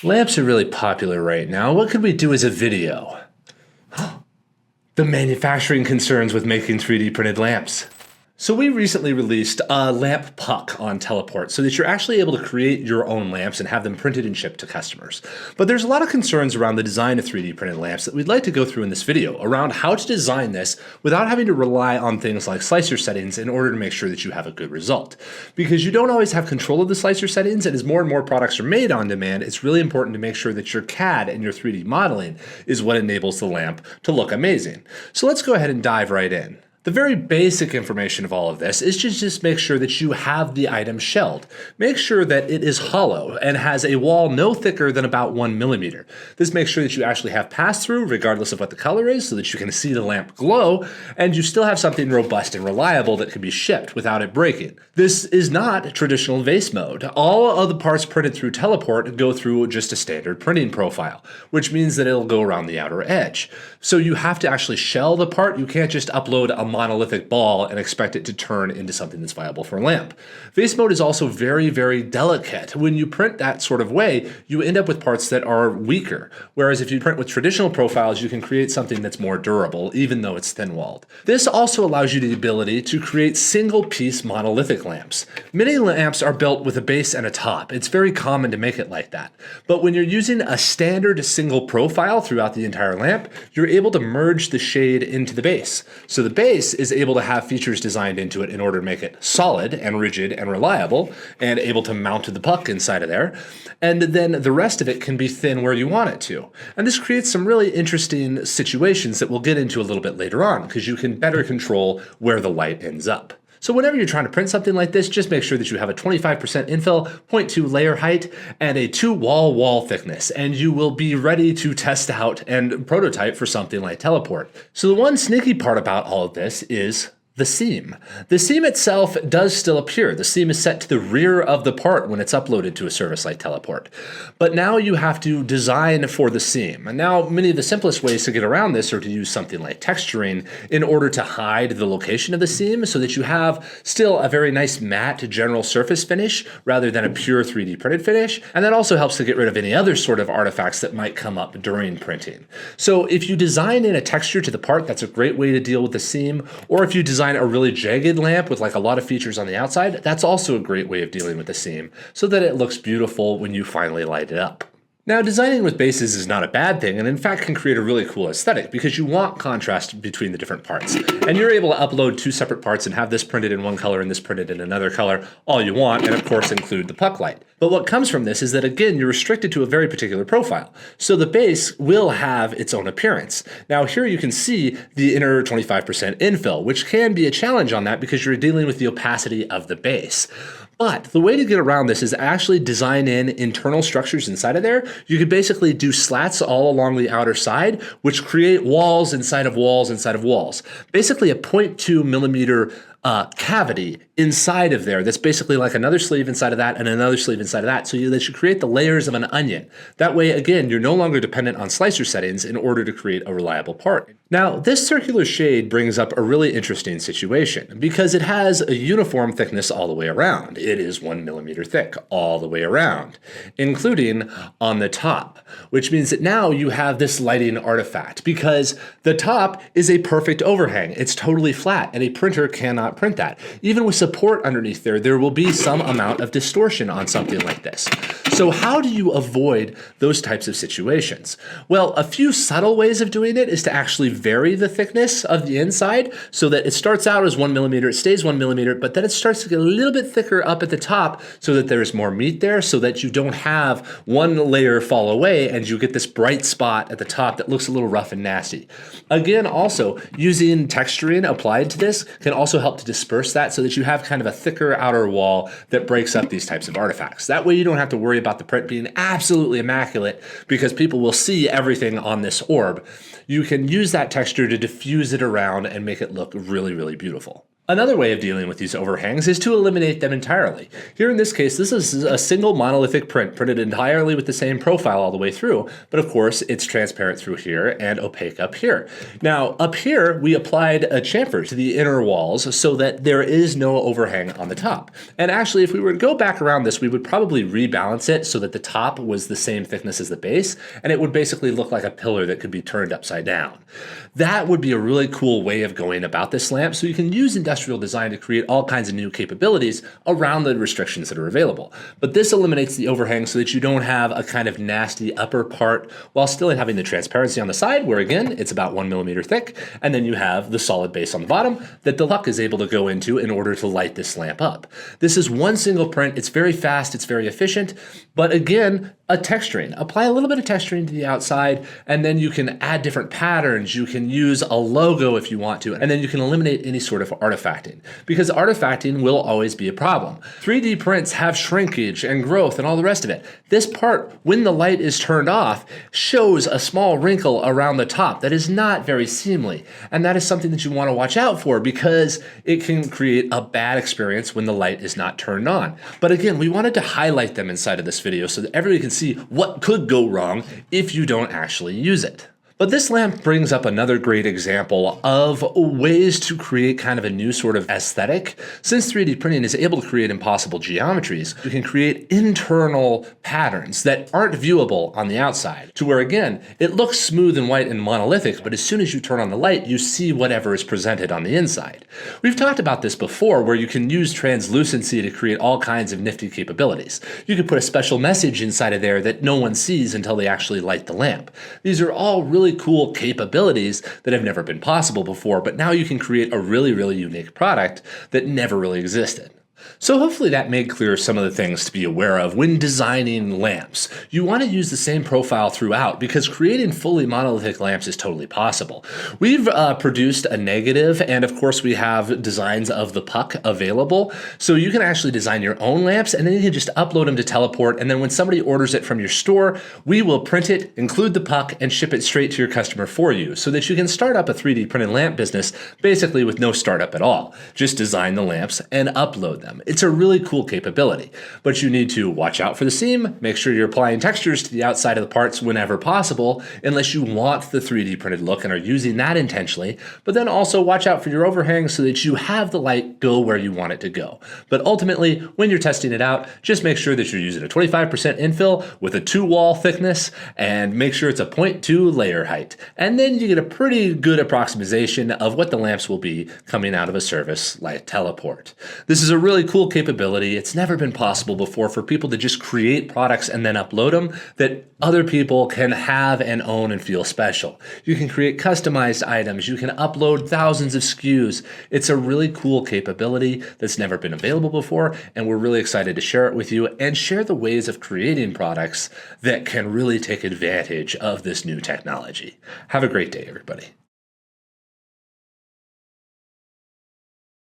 Lamps are really popular right now. What could we do as a video? The manufacturing concerns with making 3D printed lamps. So we recently released a lamp puck on Teleport so that you're actually able to create your own lamps and have them printed and shipped to customers. But there's a lot of concerns around the design of 3D printed lamps that we'd like to go through in this video around how to design this without having to rely on things like slicer settings in order to make sure that you have a good result. Because you don't always have control of the slicer settings, and as more and more products are made on demand, it's really important to make sure that your CAD and your 3D modeling is what enables the lamp to look amazing. So let's go ahead and dive right in. The very basic information of all of this is to just make sure that you have the item shelled. Make sure that it is hollow and has a wall no thicker than about 1 millimeter. This makes sure that you actually have pass-through regardless of what the color is so that you can see the lamp glow, and you still have something robust and reliable that can be shipped without it breaking. This is not traditional vase mode. All of the parts printed through Teleport go through just a standard printing profile, which means that it'll go around the outer edge. So you have to actually shell the part. You can't just upload a monolithic ball and expect it to turn into something that's viable for a lamp. Vase mode is also very, very delicate. When you print that sort of way, you end up with parts that are weaker. Whereas if you print with traditional profiles, you can create something that's more durable, even though it's thin-walled. This also allows you the ability to create single-piece monolithic lamps. Many lamps are built with a base and a top. It's very common to make it like that. But when you're using a standard single profile throughout the entire lamp, you're able to merge the shade into the base. So the base is able to have features designed into it in order to make it solid and rigid and reliable and able to mount to the puck inside of there. And then the rest of it can be thin where you want it to. And this creates some really interesting situations that we'll get into a little bit later on because you can better control where the light ends up. So whenever you're trying to print something like this, just make sure that you have a 25% infill, 0.2 layer height, and a 2 wall thickness, and you will be ready to test out and prototype for something like Teleport. So the one sneaky part about all of this is the seam. The seam itself does still appear. The seam is set to the rear of the part when it's uploaded to a service like Teleport. But now you have to design for the seam. And now many of the simplest ways to get around this are to use something like texturing in order to hide the location of the seam so that you have still a very nice matte general surface finish rather than a pure 3D printed finish. And that also helps to get rid of any other sort of artifacts that might come up during printing. So if you design in a texture to the part, that's a great way to deal with the seam. Or if you design a really jagged lamp with like a lot of features on the outside, that's also a great way of dealing with the seam so that it looks beautiful when you finally light it up. Now, designing with bases is not a bad thing, and in fact can create a really cool aesthetic because you want contrast between the different parts. And you're able to upload 2 separate parts and have this printed in one color and this printed in another color, all you want, and of course include the puck light. But what comes from this is that, again, you're restricted to a very particular profile. So the base will have its own appearance. Now, here you can see the inner 25% infill, which can be a challenge on that because you're dealing with the opacity of the base. But the way to get around this is actually design in internal structures inside of there. You could basically do slats all along the outer side, which create walls inside of walls inside of walls. Basically a 0.2 millimeter cavity inside of there that's basically like another sleeve inside of that and another sleeve inside of that, so that you create the layers of an onion. That way, again, you're no longer dependent on slicer settings in order to create a reliable part. Now, this circular shade brings up a really interesting situation because it has a uniform thickness all the way around. It is 1 millimeter thick all the way around, including on the top, which means that now you have this lighting artifact because the top is a perfect overhang. It's totally flat, and a printer cannot print that. Even with support underneath there will be some amount of distortion on something like this. So how do you avoid those types of situations? Well, a few subtle ways of doing it is to actually vary the thickness of the inside so that it starts out as 1 millimeter, it stays 1 millimeter, but then it starts to get a little bit thicker up at the top so that there's more meat there so that you don't have one layer fall away and you get this bright spot at the top that looks a little rough and nasty. Again, also using texturing applied to this can also help to disperse that so that you have kind of a thicker outer wall that breaks up these types of artifacts. That way you don't have to worry about the print being absolutely immaculate because people will see everything on this orb. You can use that texture to diffuse it around and make it look really, really beautiful. Another way of dealing with these overhangs is to eliminate them entirely. Here in this case, this is a single monolithic print printed entirely with the same profile all the way through, but of course it's transparent through here and opaque up here. Now up here we applied a chamfer to the inner walls so that there is no overhang on the top. And actually if we were to go back around this, we would probably rebalance it so that the top was the same thickness as the base, and it would basically look like a pillar that could be turned upside down. That would be a really cool way of going about this lamp, so you can use industrial design to create all kinds of new capabilities around the restrictions that are available. But this eliminates the overhang so that you don't have a kind of nasty upper part while still having the transparency on the side, where again, it's about 1 millimeter thick, and then you have the solid base on the bottom that the puck is able to go into in order to light this lamp up. This is one single print. It's very fast, it's very efficient, but again, a texturing. Apply a little bit of texturing to the outside, and then you can add different patterns. You can use a logo if you want to, and then you can eliminate any sort of artifacting, because artifacting will always be a problem. 3D prints have shrinkage and growth and all the rest of it. This part, when the light is turned off, shows a small wrinkle around the top that is not very seemly, and that is something that you want to watch out for because it can create a bad experience when the light is not turned on. But again, we wanted to highlight them inside of this video so that everybody can see what could go wrong if you don't actually use it. But this lamp brings up another great example of ways to create kind of a new sort of aesthetic. Since 3D printing is able to create impossible geometries, you can create internal patterns that aren't viewable on the outside, to where again, it looks smooth and white and monolithic, but as soon as you turn on the light, you see whatever is presented on the inside. We've talked about this before, where you can use translucency to create all kinds of nifty capabilities. You could put a special message inside of there that no one sees until they actually light the lamp. These are all really cool capabilities that have never been possible before, but now you can create a really unique product that never really existed. So hopefully that made clear some of the things to be aware of when designing lamps. You want to use the same profile throughout because creating fully monolithic lamps is totally possible. We've produced a negative, and of course we have designs of the puck available. So you can actually design your own lamps, and then you can just upload them to Teleport, and then when somebody orders it from your store, we will print it, include the puck, and ship it straight to your customer for you so that you can start up a 3D printed lamp business basically with no startup at all. Just design the lamps and upload them. It's a really cool capability, but you need to watch out for the seam, make sure you're applying textures to the outside of the parts whenever possible, unless you want the 3D printed look and are using that intentionally, but then also watch out for your overhang so that you have the light go where you want it to go. But ultimately, when you're testing it out, just make sure that you're using a 25% infill with a 2-wall thickness, and make sure it's a 0.2 layer height. And then you get a pretty good approximation of what the lamps will be coming out of a service like Teleport. This is a really cool capability. It's never been possible before for people to just create products and then upload them that other people can have and own and feel special. You can create customized items. You can upload thousands of SKUs. It's a really cool capability that's never been available before, and we're really excited to share it with you and share the ways of creating products that can really take advantage of this new technology. Have a great day, everybody.